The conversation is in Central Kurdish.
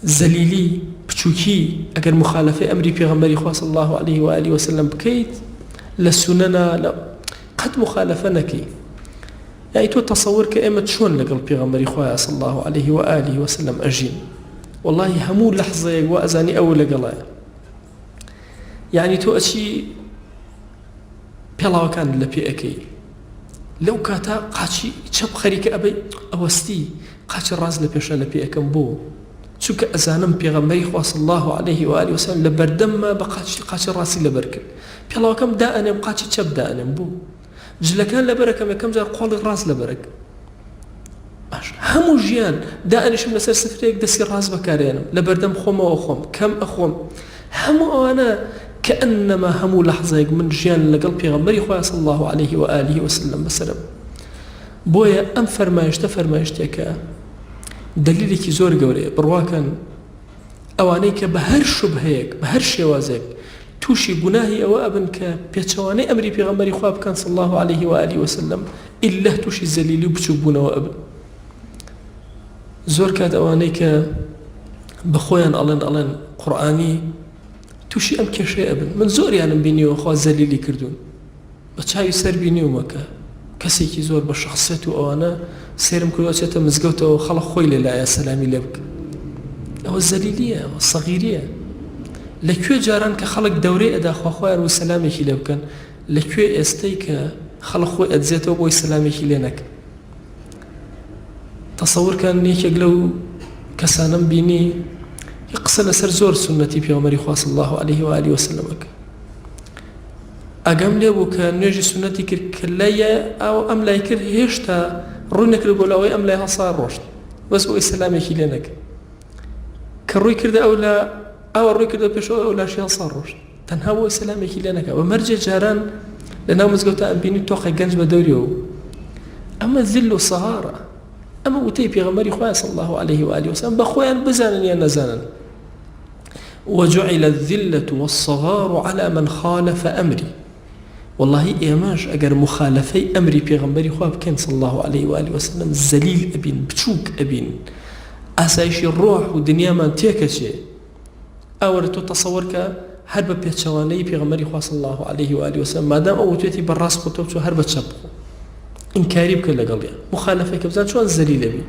زەلیلی بچووکی ئەگەر مخالفەی ئەمری پێغەمبەری خوا صلی الله عليه وآله وسلم بکەیت لە سونەنا قەت مخالفە نەکەی. یعنی تۆ تەسەوور کە ئێمە چۆن لەگەڵ پێغەمبەری خوا صلی الله عليه وآله وسلم ئەژین، والله هەموو لەحظەیەک وا ئەزانی ئەوە لەگەڵایە. یعنی تۆ ئەچی پێڵاوەکان لە پێ ئەەکەی، لەو کاتا قاچی چەپ خەریکە ئەبەی ئەوەستی قاچی ڕاز لە پێشە لە پێ ئەەکەم بۆ چونکە ئەزانم پێغەمبەری خوا صلی الله عليه وآله وسلم لە بەردەممە بە قاچی ڕاستی لەبەر کرد. پێڵاوەکەم دائەنێم قاچی چەپ دائەنێم بۆ جلەکان لەبەرەکەم یەکەم جار قۆڵی ڕاست لەبەرەک. هەموو ژیان دائەنیشم لەسەر سفرەیەک دەستی ڕاست بەکارێنم لە بەردەم خۆمەوە خۆم کەم ئەخۆم. هەموو ئەوانە كأنما همو لحظة من جيان لقل بيغمبري خواه صلى الله عليه وآله وسلم بسلم بويا أم فرمايشتك دليلك زور قوري برواكا أوانيك بهر شبهيك بهر شوازيك توشي قناهي أو أبنك بيتشواني أمري بيغمبري خواه كان صلى الله عليه وآله وسلم إلا توشي الزليلي بتشبونا وأبن زور كاد أوانيك بخويا ألين قرآني توشي أم كشيء أبن من زور يعني بينيو خوا زليلي كردون بتشاي سر بينيو مكا كسيكي زور بشخصيته أو أنا سيرم كل وقت مزقوته وخلق خويلي لا يا سلامي لبك أو الزليلية والصغيرية لكوي جاران كخلق دوري أدا خوار وسلامي لبكن لكوي استيك خلق خوي أدزيته وبوي سلامي لينك تصور كان نيك يقلو كسانم بيني يقصل سر زور سنتي بيغمبري خوا صلى الله عليه وآله وسلم أقام لي وكان نجي سنتي كلايا أو أم لا يكر هيشتا روي نكر بولاوي أم لا صار رشد بس هو إسلامي كيلينك كروي كرد أو روي كرد بيشو أو لا شيء صار رشد تنها هو إسلامي كيلينك ومرجع جاران لأنه مزقوتا أبيني توقع جنج بدوريو أما ذل الصهارة أما وتي بيغمبري خوا صلى الله عليه وآله وسلم بخوان بزانا يا نزانا وجعل الذلة والصغار على من خالف أمري والله إيماش أجر مخالفي أمري بيغمبري خوا بكين صلى الله عليه وآله وسلم زليل أبين بتشوك أبين أسايش الروح والدنيا ما تيكشي أورتو تصورك هرب بيتشواني بيغمبري خوا صلى الله عليه وآله وسلم ما دام أوتيتي بالراس قطوبتو هرب تشبخو إنكاري بكل قلبي مخالفة كبزان شو الزليل أبي